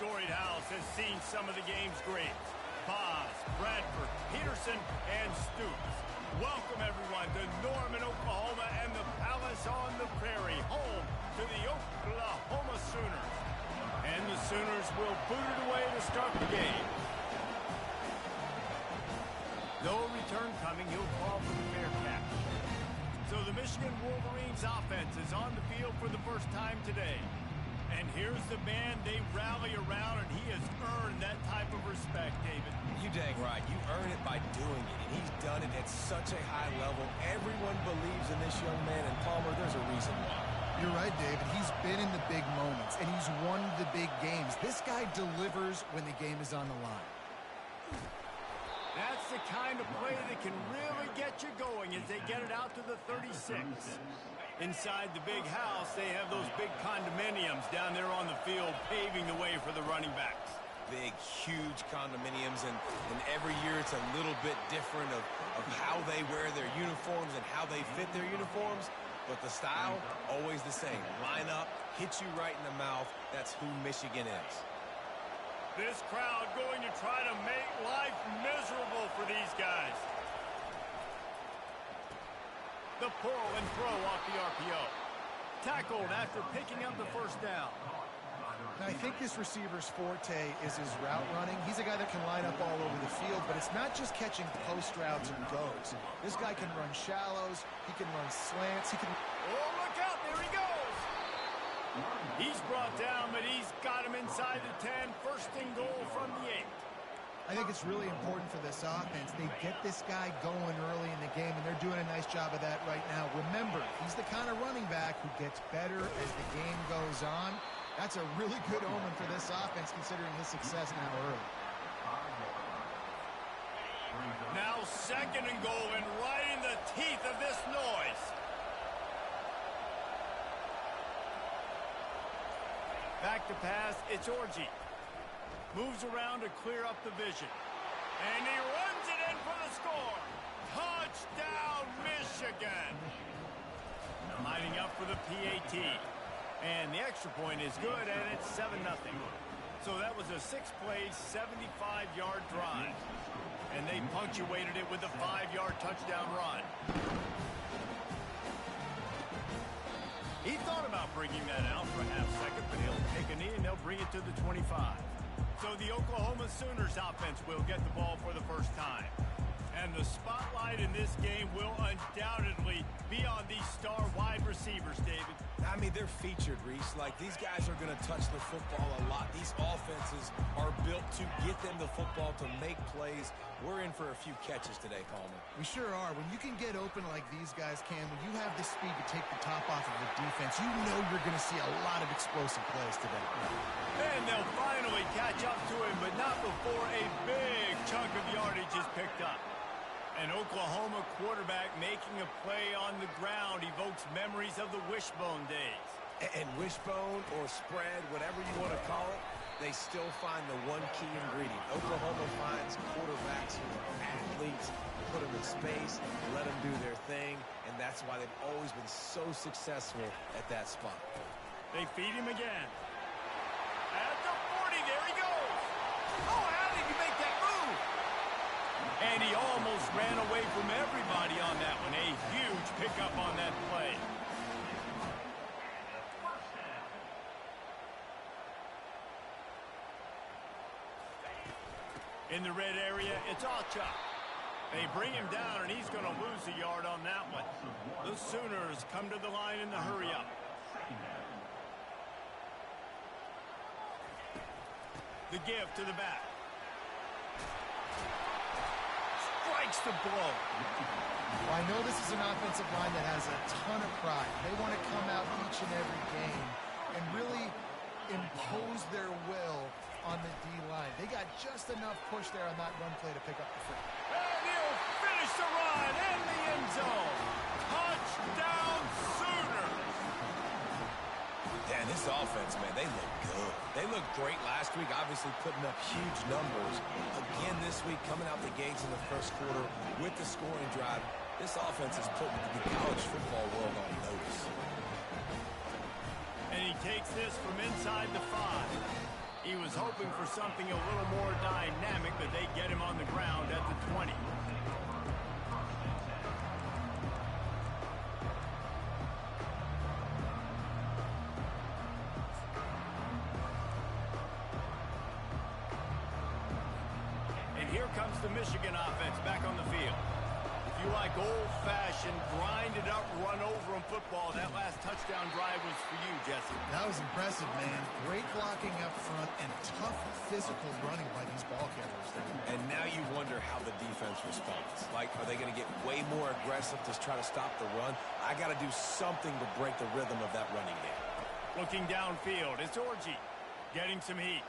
storied house has seen some of the game's greats. Boz, Bradford, Peterson, and Stoops. Welcome, everyone, to Norman, Oklahoma, and the Palace on the Prairie, home to the Oklahoma Sooners. And the Sooners will boot it away to start the game. No return coming. He'll call for the fair catch. So the Michigan Wolverines offense is on the field for the first time today. And here's the man they rally around, and he has earned that type of respect, David. You dang right. You earn it by doing it, and he's done it at such a high level. Everyone believes in this young man, and Palmer, there's a reason why. You're right, David. He's been in the big moments, and he's won the big games. This guy delivers when the game is on the line. That's the kind of play that can really get you going as they get it out to the 36. Inside the big house, they have those big condominiums down there on the field paving the way for the running backs. Big, huge condominiums, and every year it's a little bit different of how they wear their uniforms and how they fit their uniforms, but the style, always the same. Line up, hit you right in the mouth. That's who Michigan is. This crowd going to try to make life miserable for these guys. The pull and throw off the RPO. Tackled after picking up the first down. Now, I think this receiver's forte is his route running. He's a guy that can line up all over the field, but it's not just catching post routes and goes. This guy can run shallows. He can run slants. He can... Oh, look out. There he goes. He's brought down, but he's got him inside the 10. First and goal from the 8. I think it's really important for this offense. They get this guy going early in the game, and they're doing a nice job of that right now. Remember, he's the kind of running back who gets better as the game goes on. That's a really good omen for this offense, considering his success now early. Now second and goal, and right in the teeth of this noise. Back to pass, it's Orji. Moves around to clear up the vision. And he runs it in for the score. Touchdown, Michigan. Lining up for the PAT. And the extra point is good, and it's 7-0. So that was a 6-play, 75-yard drive. And they punctuated it with a 5-yard touchdown run. He thought about bringing that out for a half second, but he'll take a knee and they'll bring it to the 25. So the Oklahoma Sooners offense will get the ball for the first time. And the spotlight in this game will undoubtedly be on these star wide receivers, David. I mean, they're featured, Reese. Like, these guys are going to touch the football a lot. These offenses are built to get them the football, to make plays. We're in for a few catches today, Palmer. We sure are. When you can get open like these guys can, when you have the speed to take the top off of the defense, you know you're going to see a lot of explosive plays today. And they'll finally catch up to him, but not before a big chunk of yardage is picked up. An Oklahoma quarterback making a play on the ground evokes memories of the wishbone days. And wishbone or spread, whatever you want to call it, they still find the one key ingredient. Oklahoma finds quarterbacks who are athletes, put them in space, let them do their thing, and that's why they've always been so successful at that spot. They feed him again. At the 40, there he goes. Oh, how did he make that move? And he almost ran away from everybody on that one. A huge pickup on that play. In the red area, it's Ncaa. They bring him down, and he's going to lose a yard on that one. The Sooners come to the line in the hurry-up. The give to the back. Strikes the blow. Well, I know this is an offensive line that has a ton of pride. They want to come out each and every game and really impose their will on the D-line. They got just enough push there on that run play to pick up the free. And he'll finish the run in the end zone. Touchdown, Sooners. Yeah, this offense, man, they look good. They looked great last week, obviously putting up huge numbers. Again this week, coming out the gates in the first quarter with the scoring drive. This offense is putting the college football world on notice. And he takes this from inside the 5. He was hoping for something a little more dynamic, but they get him on the ground at the 20. And here comes the Michigan offense back on the field. If you like old-fashioned, grinded-up, run-over-'em football, that last touchdown drive was for you, Jesse. That was impressive, man. Great blocking up front and tough physical running by these ball carriers there. And now you wonder how the defense responds. Like, are they going to get way more aggressive to try to stop the run? I got to do something to break the rhythm of that running game. Looking downfield, it's Orji getting some heat.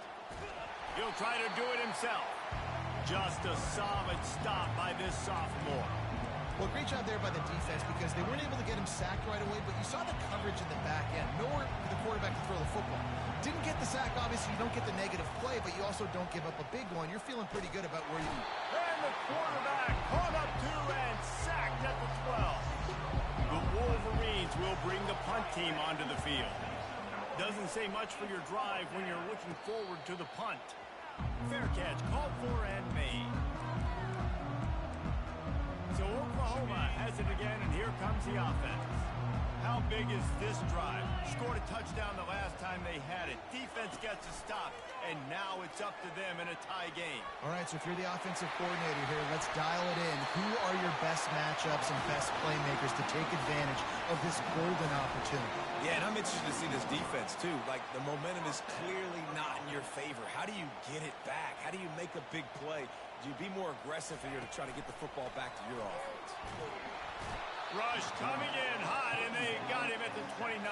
He'll try to do it himself. Just a solid stop by this sophomore. Well, great job there by the defense because they weren't able to get him sacked right away, but you saw the coverage in the back end. Nowhere for the quarterback to throw the football. Didn't get the sack, obviously. You don't get the negative play, but you also don't give up a big one. You're feeling pretty good about where you... And the quarterback caught up to and sacked at the 12. The Wolverines will bring the punt team onto the field. Doesn't say much for your drive when you're looking forward to the punt. Fair catch, called for and made. So Oklahoma has it again, and here comes the offense. How big is this drive? Scored a touchdown the last time they had it. Defense gets a stop, and now it's up to them in a tie game. All right, so if you're the offensive coordinator here, let's dial it in. Who are your best matchups and best playmakers to take advantage of this golden opportunity? Yeah, and I'm interested to see this defense, too. Like, the momentum is clearly not in your favor. How do you get it back? How do you make a big play? Do you be more aggressive here to try to get the football back to your offense? Rush coming in hot, and they got him at the 29.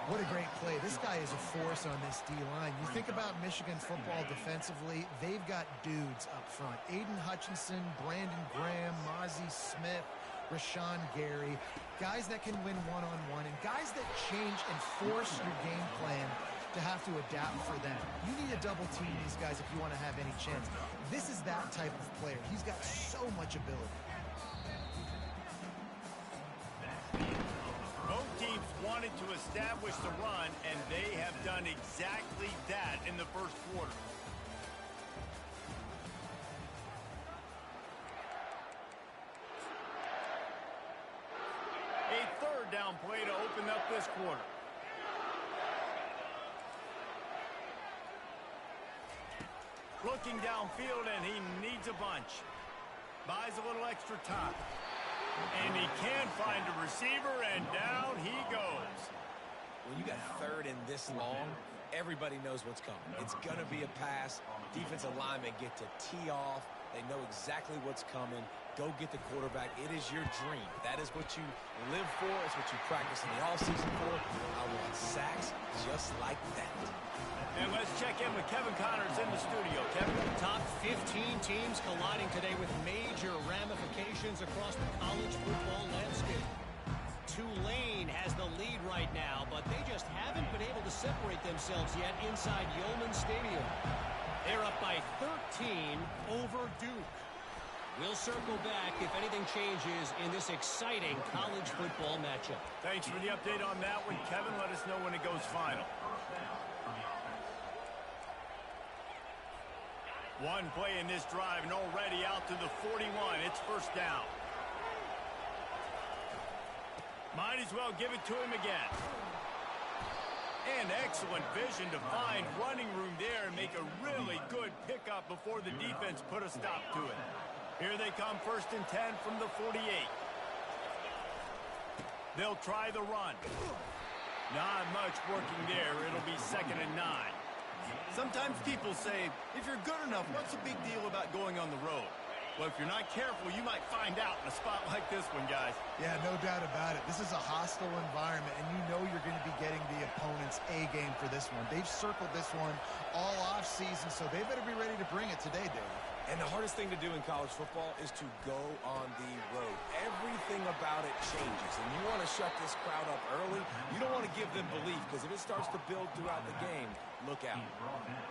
What a great play. This guy is a force on this D-line. You think about Michigan football defensively, they've got dudes up front. Aiden Hutchinson, Brandon Graham, Mozzie Smith, Rashawn Gary, guys that can win one-on-one, and guys that change and force your game plan to have to adapt for them. You need to double team these guys if you want to have any chance. This is that type of player. He's got so much ability. Both teams wanted to establish the run, and they have done exactly that in the first quarter. A third down play to open up this quarter. Looking downfield, and he needs a bunch. Buys a little extra time. And he can find a receiver, and down he goes. When you got third and this long, everybody knows what's coming. It's going to be a pass. Defensive linemen get to tee off. They know exactly what's coming. Go get the quarterback. It is your dream. That is what you live for. It's what you practice in the offseason for. I want sacks just like that. And let's check in with Kevin Connors in the studio. Kevin. Top 15 teams colliding today with major ramifications across the college football landscape. Tulane has the lead right now, but they just haven't been able to separate themselves yet inside Yeoman Stadium. They're up by 13 over Duke. We'll circle back if anything changes in this exciting college football matchup. Thanks for the update on that one, Kevin. Let us know when it goes final. One play in this drive, and already out to the 41. It's first down. Might as well give it to him again. And excellent vision to find running room there and make a really good pickup before the defense put a stop to it. Here they come, 1st and 10 from the 48. They'll try the run. Not much working there. It'll be 2nd and 9. Sometimes people say, if you're good enough, what's the big deal about going on the road? Well, if you're not careful, you might find out in a spot like this one, guys. Yeah, no doubt about it. This is a hostile environment, and you know you're going to be getting the opponent's A game for this one. They've circled this one all offseason, so they better be ready to bring it today, Dave. And the hardest thing to do in college football is to go on the road. Everything about it changes, and you want to shut this crowd up early. You don't want to give them belief, because if it starts to build throughout the game, look out.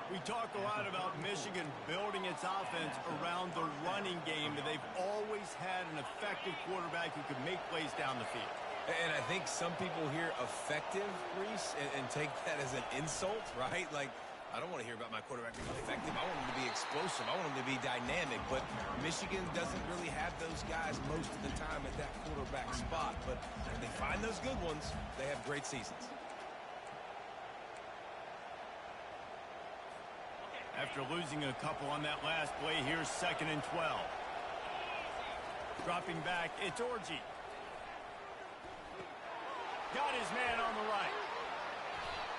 We talk a lot about Michigan building its offense around the running game, but they've always had an effective quarterback who can make plays down the field. And I think some people hear effective, Reese, and take that as an insult, right? Like, I don't want to hear about my quarterback being effective. I want him to be explosive. I want him to be dynamic. But Michigan doesn't really have those guys most of the time at that quarterback spot. But if they find those good ones, they have great seasons. After losing a couple on that last play, here's 2nd and 12. Dropping back, it's Orji. Got his man on the right.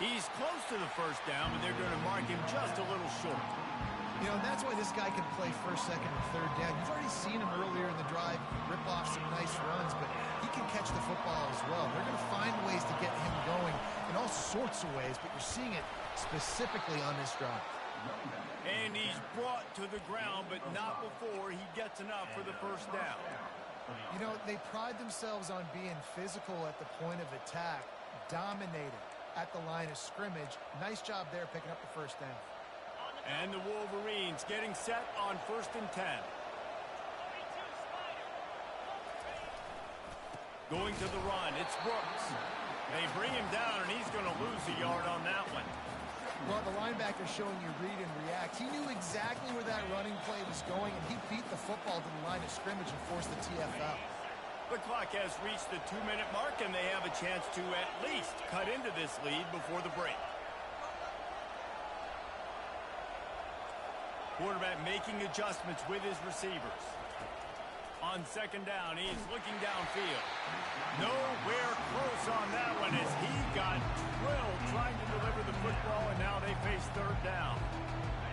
He's close to the first down, but they're going to mark him just a little short. You know, that's why this guy can play first, second, and third down. You've already seen him earlier in the drive rip off some nice runs, but he can catch the football as well. They're going to find ways to get him going in all sorts of ways, but you're seeing it specifically on this drive. And he's brought to the ground, but not before he gets enough for the first down. You know, they pride themselves on being physical at the point of attack, dominating at the line of scrimmage. Nice job there picking up the first down. And the Wolverines getting set on 1st and 10. Going to the run, it's Brooks. They bring him down, and he's going to lose a yard on that one. Well, the linebacker showing you read and react. He knew exactly where that running play was going, and he beat the football to the line of scrimmage and forced the TFL. The clock has reached the 2-minute mark, and they have a chance to at least cut into this lead before the break. Quarterback making adjustments with his receivers. On 2nd down, he's looking downfield. Nowhere close on that one as he got drilled trying to deliver the football, and now they face 3rd down.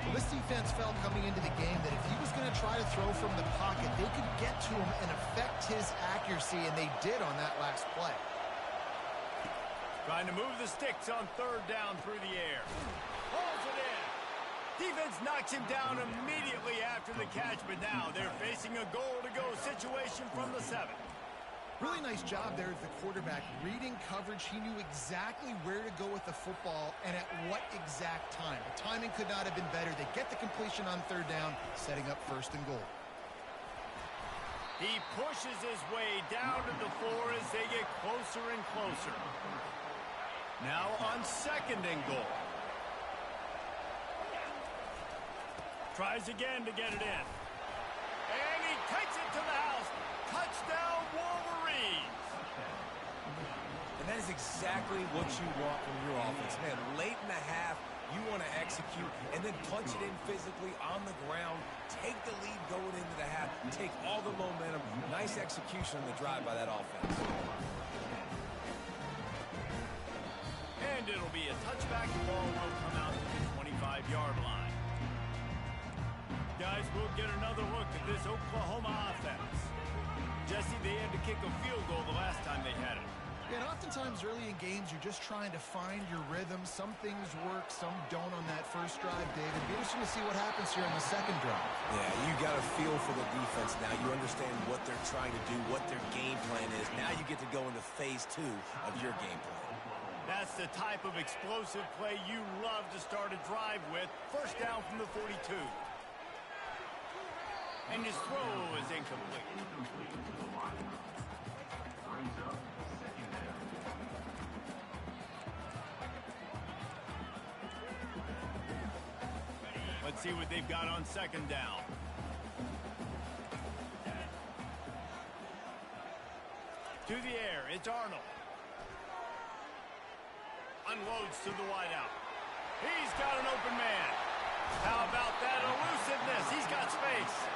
Well, this defense felt coming into the game that if he was going to try to throw from the pocket, they could get to him and affect his accuracy, and they did on that last play. Trying to move the sticks on 3rd down through the air. Pulls it in. Defense knocks him down immediately after the catch, but now they're facing a goal-to-go situation from the 7. Really nice job there as the quarterback. Reading coverage, he knew exactly where to go with the football and at what exact time. The timing could not have been better. They get the completion on 3rd down, setting up 1st and goal. He pushes his way down to the floor as they get closer and closer. Now on 2nd and goal. Tries again to get it in. And he takes it to the house. Touchdown, Wolverines. And that is exactly what you want from your offense. Man, late in the half, you want to execute and then punch it in physically on the ground. Take the lead going into the half. Take all the momentum. Nice execution on the drive by that offense. And it'll be a touchback. The ball will come out to the 25-yard line. Guys, we'll get another look at this Oklahoma offense. Jesse, they had to kick a field goal the last time they had it. Yeah, and oftentimes early in games, you're just trying to find your rhythm. Some things work, some don't on that first drive, David. Be interesting to see what happens here in the 2nd drive. Yeah, you got a feel for the defense now. You understand what they're trying to do, what their game plan is. Now you get to go into phase 2 of your game plan. That's the type of explosive play you love to start a drive with. First down from the 42. And his throw is incomplete. Let's see what they've got on 2nd down. To the air, it's Arnold. Unloads to the wideout. He's got an open man. How about that elusiveness? He's got space.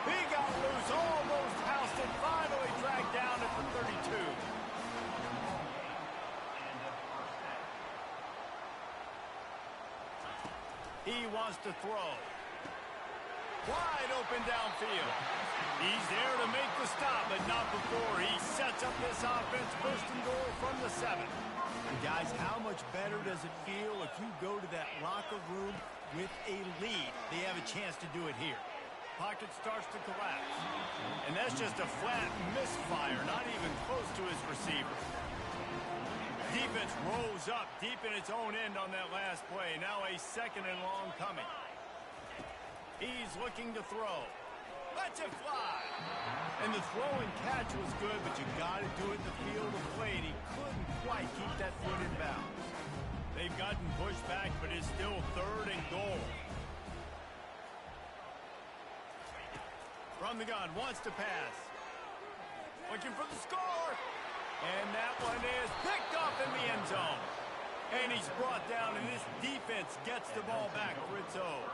He got loose, almost housed it, finally dragged down at the 32. He wants to throw. Wide open downfield. He's there to make the stop, but not before he sets up this offense. 1st and goal from the 7. And guys, how much better does it feel if you go to that locker room with a lead? They have a chance to do it here. Pocket starts to collapse. And that's just a flat misfire, not even close to his receiver. Defense rolls up deep in its own end on that last play. Now a 2nd and long coming. He's looking to throw. Lets it fly. And the throw and catch was good, but you got to do it in the field of play, and he couldn't quite keep that foot in bounds. They've gotten pushed back, but it's still 3rd and goal. From the gun, wants to pass. Looking for the score. And that one is picked off in the end zone. And he's brought down, and this defense gets the ball back for its own.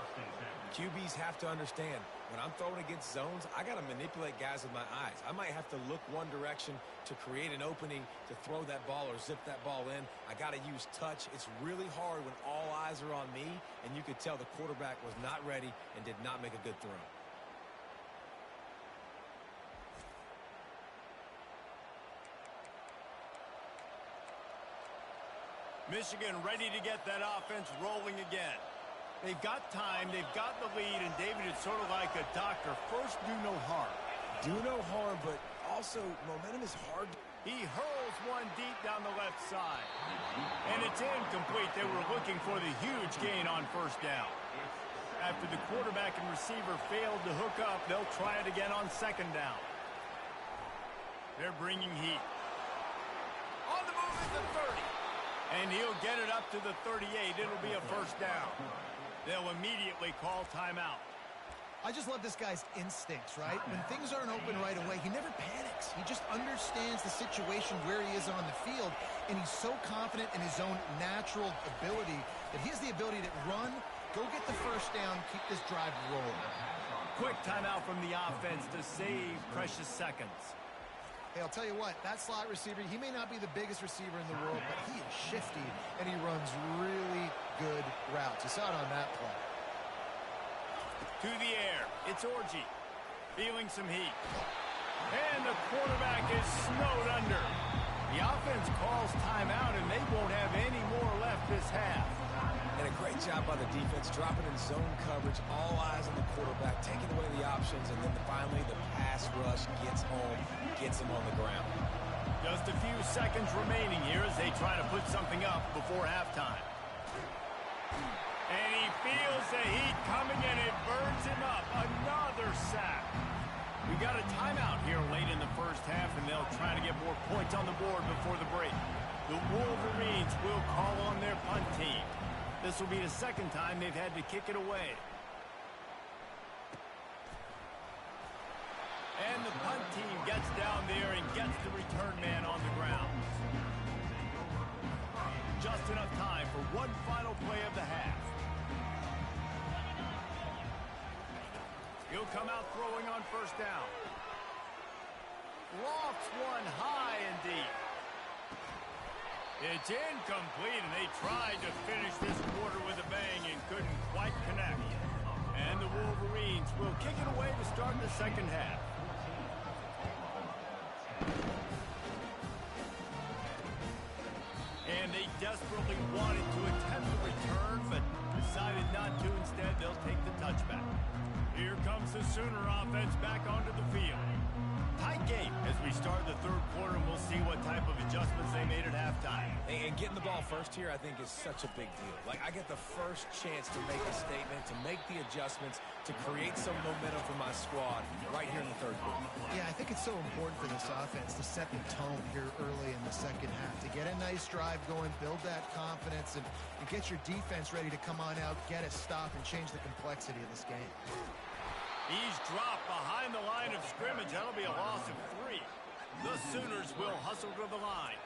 QBs have to understand, when I'm throwing against zones, I got to manipulate guys with my eyes. I might have to look one direction to create an opening to throw that ball or zip that ball in. I got to use touch. It's really hard when all eyes are on me, and you could tell the quarterback was not ready and did not make a good throw. Michigan ready to get that offense rolling again. They've got time, they've got the lead, and David, it's sort of like a doctor. First, do no harm. Do no harm, but also momentum is hard. He hurls one deep down the left side. And it's incomplete. They were looking for the huge gain on first down. After the quarterback and receiver failed to hook up, they'll try it again on 2nd down. They're bringing heat. On the move at the 30. And he'll get it up to the 38. It'll be a first down. They'll immediately call timeout. I just love this guy's instincts, right? When things aren't open right away, he never panics. He just understands the situation where he is on the field, and he's so confident in his own natural ability that he has the ability to run, go get the first down, keep this drive rolling. Quick timeout from the offense to save precious seconds. Hey, I'll tell you what, that slot receiver, he may not be the biggest receiver in the world, but he is shifty, and he runs really good routes. You saw it on that play. To the air, it's Orji, feeling some heat. And the quarterback is snowed under. The offense calls timeout, and they won't have any more left this half. And a great job by the defense, dropping in zone coverage, all eyes on the quarterback, taking away the options, and then finally the pass rush gets home, gets him on the ground. Just a few seconds remaining here as they try to put something up before halftime. And he feels the heat coming, and it burns him up. Another sack. We got a timeout here late in the first half, and they'll try to get more points on the board before the break. The Wolverines will call on their punt team. This will be the 2nd time they've had to kick it away. And the punt team gets down there and gets the return man on the ground. Just enough time for one final play of the half. He'll come out throwing on first down. Lofts one high and deep. It's incomplete, and they tried to finish this quarter with a bang and couldn't quite connect. And the Wolverines will kick it away to start the 2nd half. And they desperately wanted to attempt the return, but decided not to. Instead, they'll take the touchback. Here comes the Sooner offense back onto the field. Tight game as we start the 3rd quarter, and we'll see what type of adjustments they made at halftime. And getting the ball first here, I think, is such a big deal. Like, I get the first chance to make a statement, to make the adjustments, to create some momentum for my squad right here in the 3rd quarter. Yeah, I think it's so important for this offense to set the tone here early in the 2nd half, to get a nice drive going, build that confidence, and get your defense ready to come on out, get a stop, and change the complexity of this game. He's dropped behind the line of scrimmage. That'll be a loss of 3. The Sooners will hustle to the line.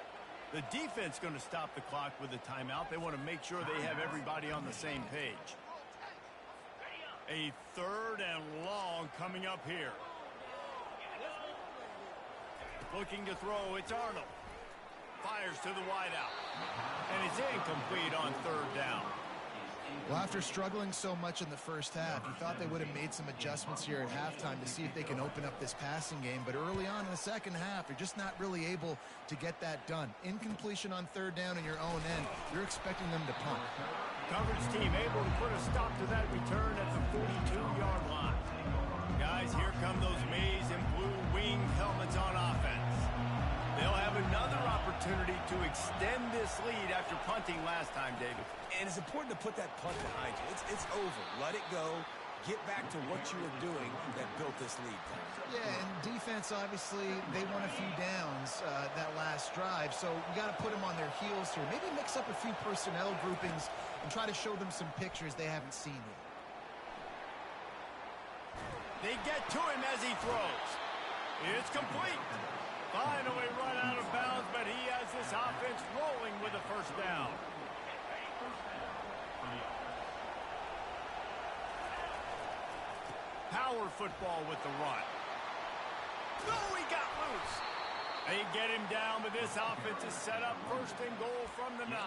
The defense going to stop the clock with a timeout. They want to make sure they have everybody on the same page. A 3rd and long coming up here. Looking to throw, it's Arnold. Fires to the wideout. And it's incomplete on 3rd down. Well, after struggling so much in the first half, you thought they would have made some adjustments here at halftime to see if they can open up this passing game. But early on in the 2nd half, you're just not really able to get that done. Incompletion on 3rd down in your own end, you're expecting them to punt. Coverage team able to put a stop to that return at the 42-yard line. Guys, here come those maize and blue winged helmets on offense. They'll have another opportunity to extend this lead after punting last time, David. And it's important to put that punt behind you. It's over. Let it go. Get back to what you were doing that built this lead. Yeah, and defense, obviously, they won a few downs that last last drive, so you got to put them on their heels here. Maybe mix up a few personnel groupings and try to show them some pictures they haven't seen yet. They get to him as he throws. It's complete. Finally run out of bounds, but he has this offense rolling with a first down. Power football with the run. No, he got loose. They get him down, but this offense is set up first and goal from the 9.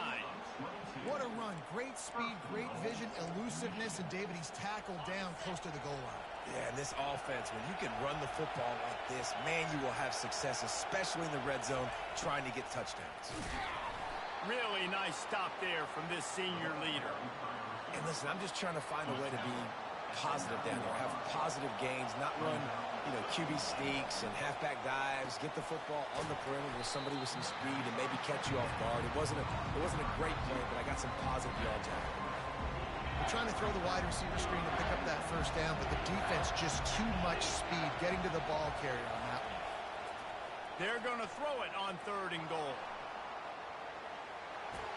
What a run. Great speed, great vision, elusiveness, and David, he's tackled down close to the goal line. Yeah, and this offense, when you can run the football like this, man, you will have success, especially in the red zone, trying to get touchdowns. Really nice stop there from this senior leader. And listen, I'm just trying to find a way to be positive down there, have positive gains, not run, QB sneaks and halfback dives, get the football on the perimeter with somebody with some speed and maybe catch you off guard. It wasn't a great play, but I got some positive yards out of it. They're trying to throw the wide receiver screen to pick up that first down, but the defense just too much speed getting to the ball carrier on that one. They're going to throw it on 3rd and goal.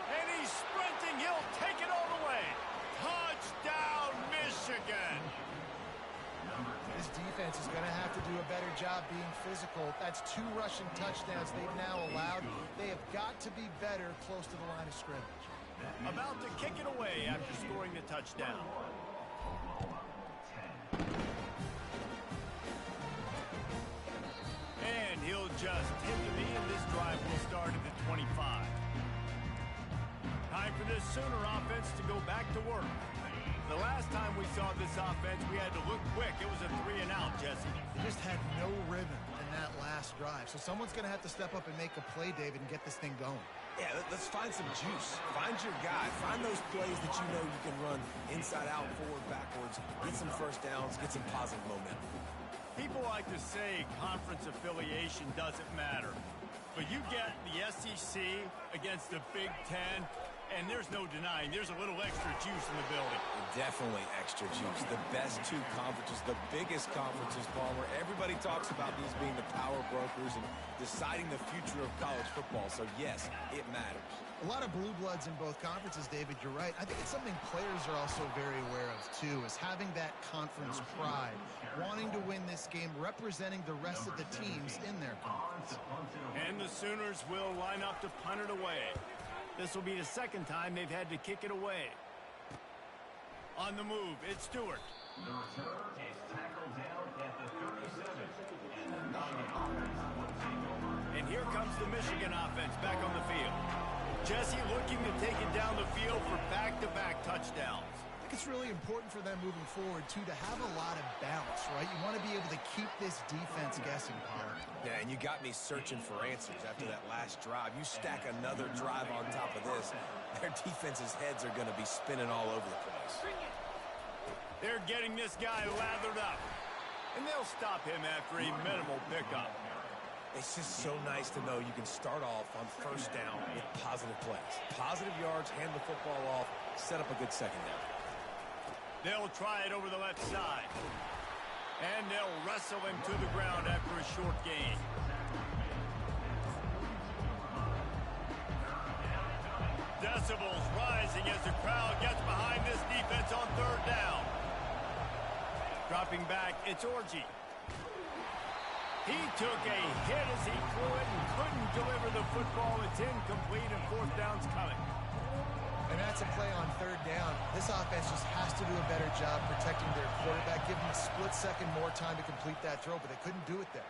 And he's sprinting. He'll take it all the way. Touchdown, Michigan. This defense is going to have to do a better job being physical. That's 2 rushing touchdowns they've now allowed. They have got to be better close to the line of scrimmage. About to kick it away after scoring the touchdown. And he'll just hit the knee, and this drive will start at the 25. Time for this Sooner offense to go back to work. The last time we saw this offense, we had to look quick. It was a 3-and-out, Jesse. They just had no rhythm in that last drive. So someone's going to have to step up and make a play, David, and get this thing going. Yeah, let's find some juice. Find your guy. Find those plays that you know you can run inside out, forward, backwards, get some first downs, get some positive momentum. People like to say conference affiliation doesn't matter. But you get the SEC against the Big Ten, and there's no denying there's a little extra juice in the building. Definitely extra juice. The best 2 conferences, the biggest conferences, Palmer. Everybody talks about these being the power brokers and deciding the future of college football. So, yes, it matters. A lot of blue bloods in both conferences, David. You're right. I think it's something players are also very aware of, too, is having that conference pride, wanting to win this game, representing the rest of the teams in their conference. And the Sooners will line up to punt it away. This will be the 2nd time they've had to kick it away. On the move, it's Stewart. The return is tackled down at the 37. And here comes the Michigan offense back on the field. Jesse looking to take it down the field for back-to-back touchdowns. I think it's really important for them moving forward, too, to have a lot of balance, right? You want to be able to keep this defense guessing, Pollard. Yeah, and you got me searching for answers after that last drive. You stack another drive on top of this, their defense's heads are going to be spinning all over the place. They're getting this guy lathered up. And they'll stop him after a minimal pickup. It's just so nice to know you can start off on first down with positive plays. Positive yards, hand the football off, set up a good second down. They'll try it over the left side. And they'll wrestle him to the ground after a short gain. Decibels rising as the crowd gets behind this defense on 3rd down. Dropping back, it's Orji. He took a hit as he threw it and couldn't deliver the football. It's incomplete and 4th down's coming. And that's a play on 3rd down. This offense just has to do a better job protecting their quarterback, give him a split second more time to complete that throw, but they couldn't do it there.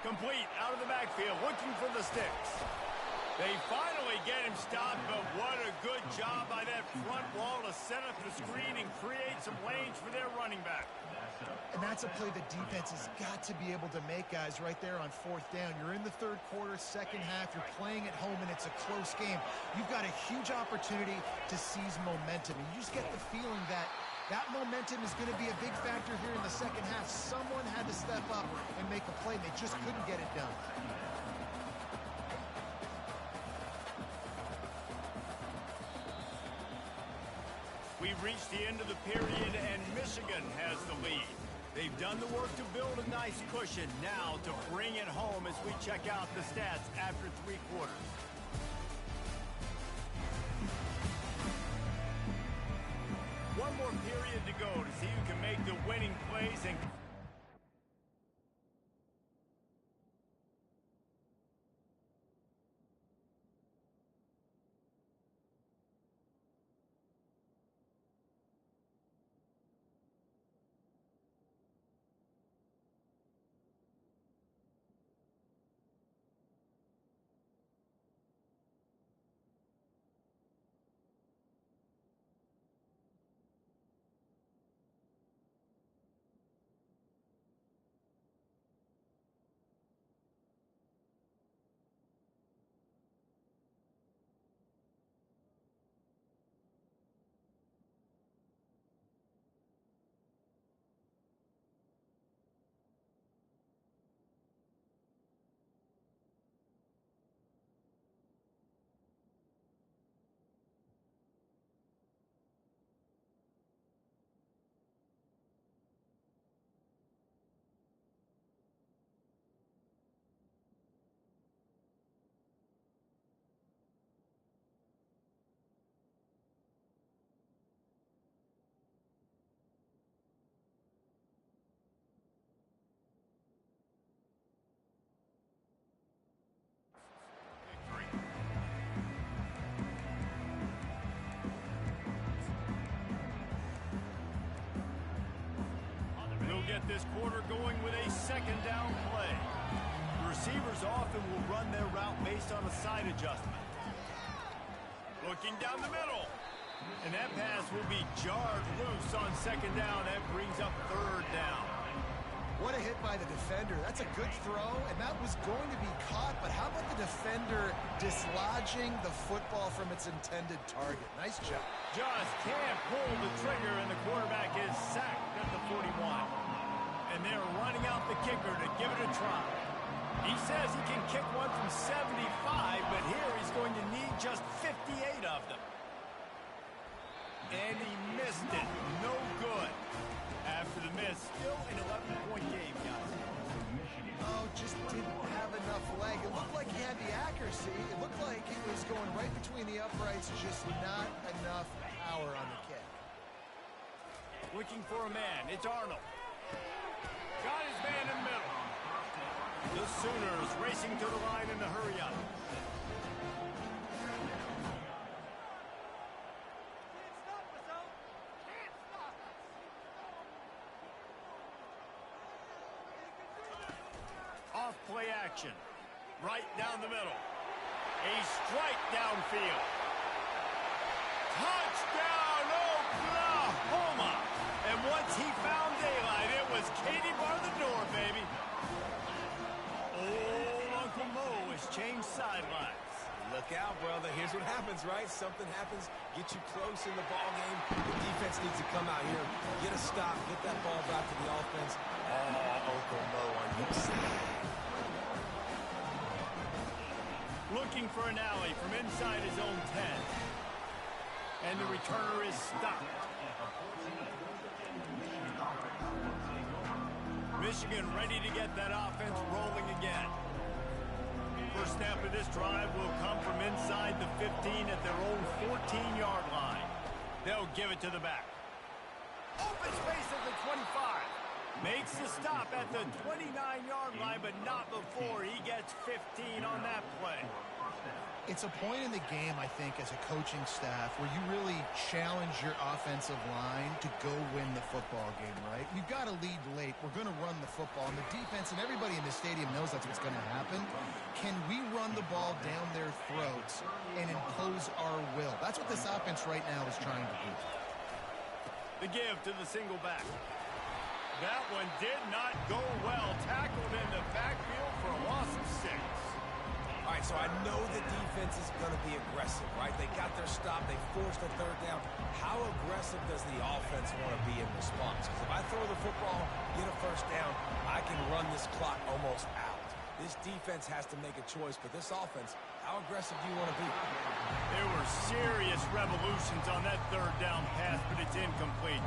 Complete out of the backfield, looking for the sticks. They finally get him stopped, but what a good job by that front wall to set up the screen and create some lanes for their running back. And that's a play the defense has got to be able to make, guys, right there on 4th down. You're in the 3rd quarter, 2nd half. You're playing at home, and it's a close game. You've got a huge opportunity to seize momentum. And you just get the feeling that that momentum is going to be a big factor here in the 2nd half. Someone had to step up and make a play, and they just couldn't get it done. We've reached the end of the period, and Michigan has the lead. They've done the work to build a nice cushion. Now to bring it home as we check out the stats after 3 quarters. One more period to go to see who can make the winning plays and... Get this quarter going with a second down play. The receivers often will run their route based on a side adjustment. Looking down the middle. And that pass will be jarred loose on second down. That brings up third down. What a hit by the defender. That's a good throw, and that was going to be caught, but how about the defender dislodging the football from its intended target? Nice job. Just can't pull the trigger, and the quarterback is sacked at the 41. And they're running out the kicker to give it a try. He says he can kick one from 75, but here he's going to need just 58 of them. And he missed it. No good. After the miss, still an 11-point game, guys. Oh, just didn't have enough leg. It looked like he had the accuracy. It looked like he was going right between the uprights, just not enough power on the kick. Looking for a man. It's Arnold. Got his man in the middle. The Sooners racing to the line in the hurry-up. Off play action. Right down the middle. A strike downfield. Touchdown, Oklahoma! And once he found daylight, it was Katie bar the door, baby. Oh, Uncle Mo has changed sidelines. Look out, brother. Here's what happens, right? Something happens, get you close in the ball game. The defense needs to come out here, get a stop, get that ball back to the offense. Oh, Uncle Mo on your side. Looking for an alley from inside his own 10. And the returner is stopped. Michigan ready to get that offense rolling again. First snap of this drive will come from inside the 15 at their own 14-yard line. They'll give it to the back. Open space at the 25. Makes the stop at the 29-yard line, but not before he gets 15 on that play. It's a point in the game, I think, as a coaching staff where you really challenge your offensive line to go win the football game, right? We've got to lead late. We're going to run the football. And the defense and everybody in the stadium knows that's what's going to happen. Can we run the ball down their throats and impose our will? That's what this offense right now is trying to do. The give to the single back. That one did not go well. Tackled in the backfield for a loss of 6. All right, so I know the defense is going to be aggressive, right? They got their stop. They forced a third down. How aggressive does the offense want to be in response? Because if I throw the football, get a first down, I can run this clock almost out. This defense has to make a choice, but this offense, how aggressive do you want to be? There were serious revolutions on that third down pass, but it's incomplete.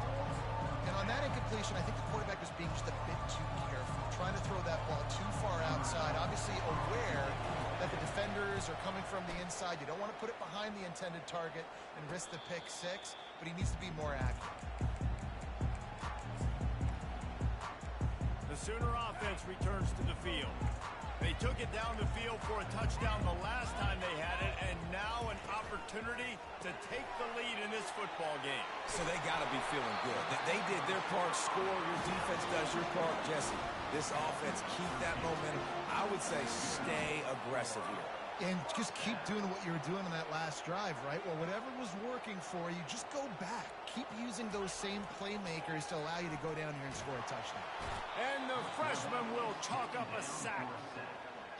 And on that incompletion, I think the quarterback was being just a bit too careful, trying to throw that ball too far outside, obviously aware that the defenders are coming from the inside. You don't want to put it behind the intended target and risk the pick six, but he needs to be more accurate. The Sooner offense returns to the field. They took it down the field for a touchdown the last time they had it, and now an opportunity to take the lead in this football game. So they got to be feeling good. They did their part, score. Your defense does your part. Jesse, this offense, keep that momentum. I would say stay aggressive here. And just keep doing what you were doing on that last drive, right? Well, whatever was working for you, just go back. Keep using those same playmakers to allow you to go down here and score a touchdown. And the freshman will chalk up a sack.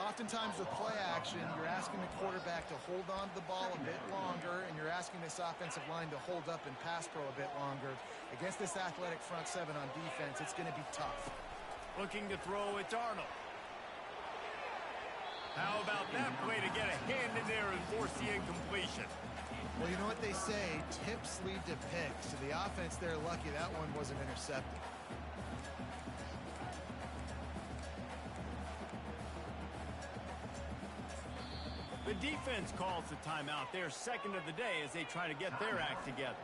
Oftentimes with play action, you're asking the quarterback to hold on to the ball a bit longer, and you're asking this offensive line to hold up and pass pro a bit longer. Against this athletic front seven on defense, it's going to be tough. Looking to throw, it's Arnold. How about that play to get a hand in there and force the incompletion? Well, you know what they say, tips lead to picks. So the offense, they're lucky that one wasn't intercepted. The defense calls the timeout. Their second of the day as they try to get their act together.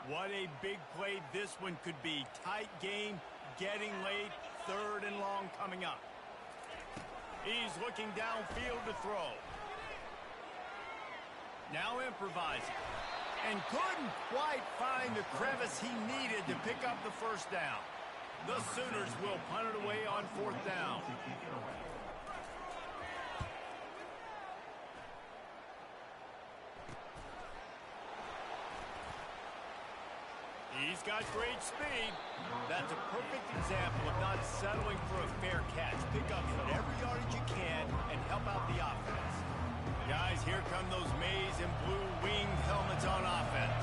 What a big play this one could be. Tight game, getting late, 3rd and long coming up. He's looking downfield to throw. Now improvising. And couldn't quite find the crevice he needed to pick up the first down. The Sooners will punt it away on 4th down. He's got great speed. That's a perfect example of not settling for a fair catch. Pick up whatever yardage you can and help out the offense. Guys, here come those maize and blue winged helmets on offense.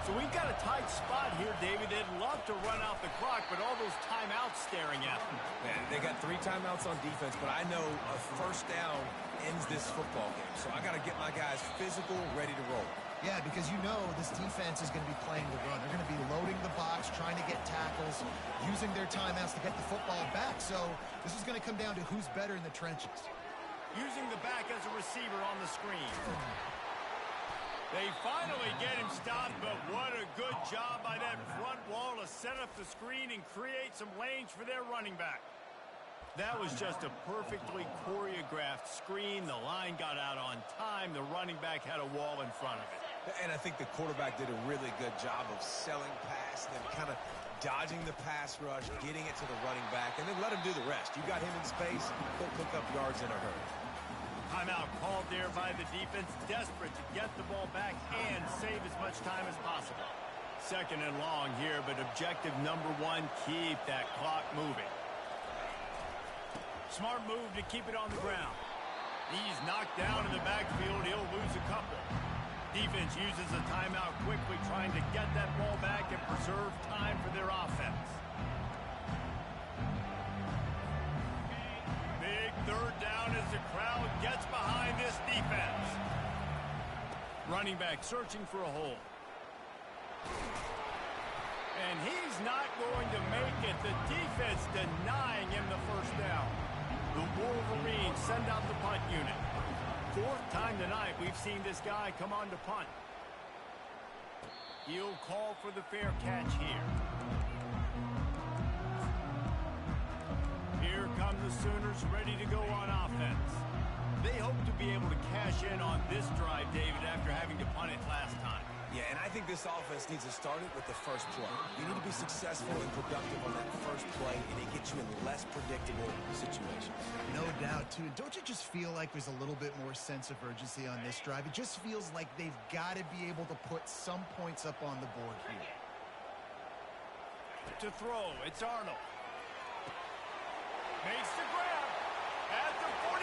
So we've got a tight spot here, David. They'd love to run out the clock, but all those timeouts staring at them. Man, they got 3 timeouts on defense, but I know a first down ends this football game. So I got to get my guys physical, ready to roll. Yeah, because you know this defense is going to be playing the run. They're going to be loading the box, trying to get tackles, using their timeouts to get the football back. So this is going to come down to who's better in the trenches. Using the back as a receiver on the screen. They finally get him stopped, but what a good job by that front wall to set up the screen and create some lanes for their running back. That was just a perfectly choreographed screen. The line got out on time. The running back had a wall in front of it. And I think the quarterback did a really good job of selling past, then kind of dodging the pass rush, getting it to the running back, and then let him do the rest. You got him in space, he'll pick up yards in a hurry. Timeout called there by the defense, desperate to get the ball back and save as much time as possible. 2nd and long here, but objective number 1, keep that clock moving. Smart move to keep it on the ground. He's knocked down in the backfield. He'll lose a couple. Defense uses a timeout quickly, trying to get that ball back and preserve time for their offense. Big 3rd down as the crowd gets behind this defense. Running back searching for a hole. And he's not going to make it. The defense denying him the first down. The Wolverines send out the punt unit. 4th time tonight we've seen this guy come on to punt. He'll call for the fair catch here. Here come the Sooners ready to go on offense. They hope to be able to cash in on this drive, David, after having to punt it last time. Yeah, and I think this offense needs to start it with the first play. You need to be successful and productive on that first play, and it gets you in less predictable situations. No doubt, too. Don't you just feel like there's a little bit more sense of urgency on this drive? It just feels like they've got to be able to put some points up on the board here. To throw, it's Arnold. Makes the grab. At the 45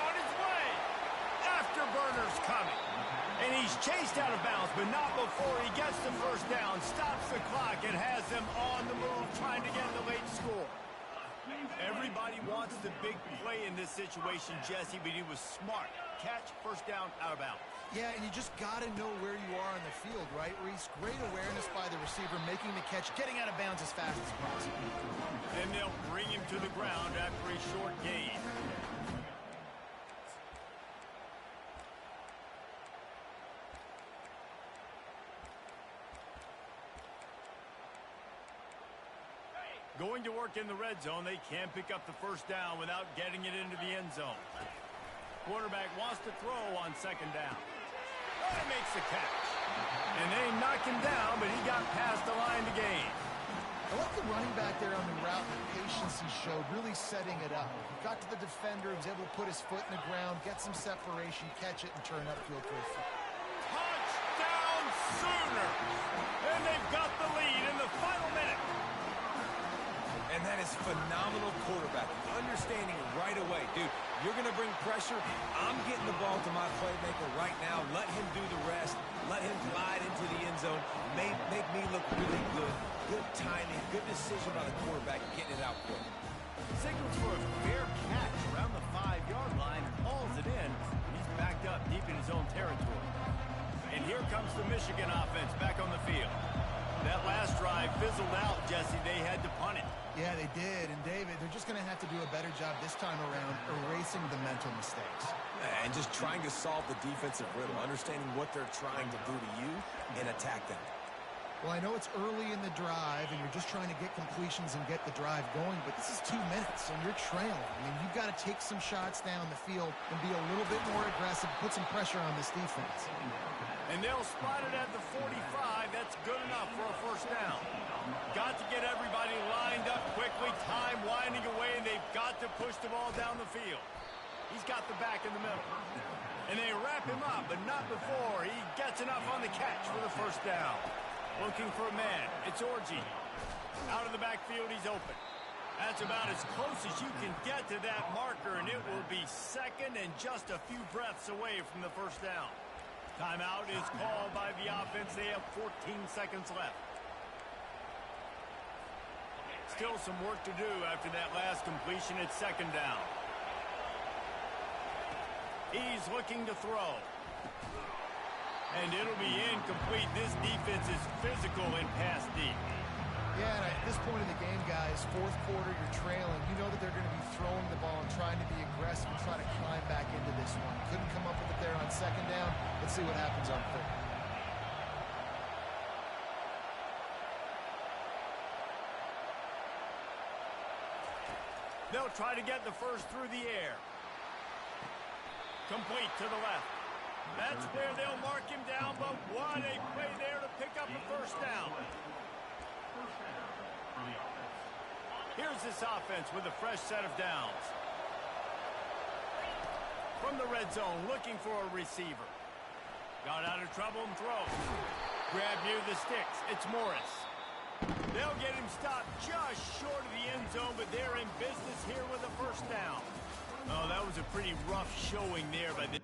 on his way. Afterburner's coming. And he's chased out of bounds, but not before he gets the first down, stops the clock, and has them on the move trying to get the late score. And Everybody wants the big play in this situation, Jesse, but he was smart. Catch, first down, out of bounds. Yeah, and you just got to know where you are on the field, right, Reese? Great awareness by the receiver, making the catch, getting out of bounds as fast as possible. And they'll bring him to the ground after a short gain. Going to work in the red zone, they can't pick up the first down without getting it into the end zone. Quarterback wants to throw on second down. Oh, he makes the catch. And they knocked him down, but he got past the line to gain. I like the running back there on the route, the patience he showed, really setting it up. He got to the defender, was able to put his foot in the ground, get some separation, catch it, and turn upfield for a foot. Touchdown Sooners! And they've got the lead in the final minute. And that is phenomenal quarterbacking. Understanding right away. Dude, you're going to bring pressure. I'm getting the ball to my playmaker right now. Let him do the rest. Let him glide into the end zone. Make me look really good. Good timing. Good decision by the quarterback getting it out quick. Signals for a fair catch around the 5-yard line. Hauls it in. He's backed up deep in his own territory. And here comes the Michigan offense back on the field. That last drive fizzled out, Jesse. They had to punt it. Yeah, they did. And, David, they're just going to have to do a better job this time around erasing the mental mistakes. And just trying to solve the defensive riddle, understanding what they're trying to do to you and attack them. Well, I know it's early in the drive, and you're just trying to get completions and get the drive going, but this is 2 minutes, and you're trailing. I mean, you've got to take some shots down the field and be a little bit more aggressive, put some pressure on this defense. And they'll spot it at the 45. That's good enough for a first down. Got to get everybody lined up quickly. Time winding away, and they've got to push the ball down the field. He's got the back in the middle. And they wrap him up, but not before he gets enough on the catch for the first down. Looking for a man. It's Orji. Out of the backfield, he's open. That's about as close as you can get to that marker, and it will be second and just a few breaths away from the first down. Timeout is called by the offense. They have 14 seconds left. Still some work to do after that last completion at second down. He's looking to throw. And it'll be incomplete. This defense is physical and pass deep. Yeah, and at this point in the game, guys, fourth quarter, you're trailing. You know that they're going to be throwing the ball and trying to be aggressive and try to climb back into this one. Couldn't come up with it there on second down. Let's see what happens on third. They'll try to get the first through the air. Complete to the left. That's where they'll mark him down, but what a play there to pick up a first down. Here's this offense with a fresh set of downs. From the red zone, looking for a receiver. Got out of trouble and throws. Grab near the sticks. It's Morris. They'll get him stopped just short of the end zone, but they're in business here with a first down. Oh, that was a pretty rough showing there by the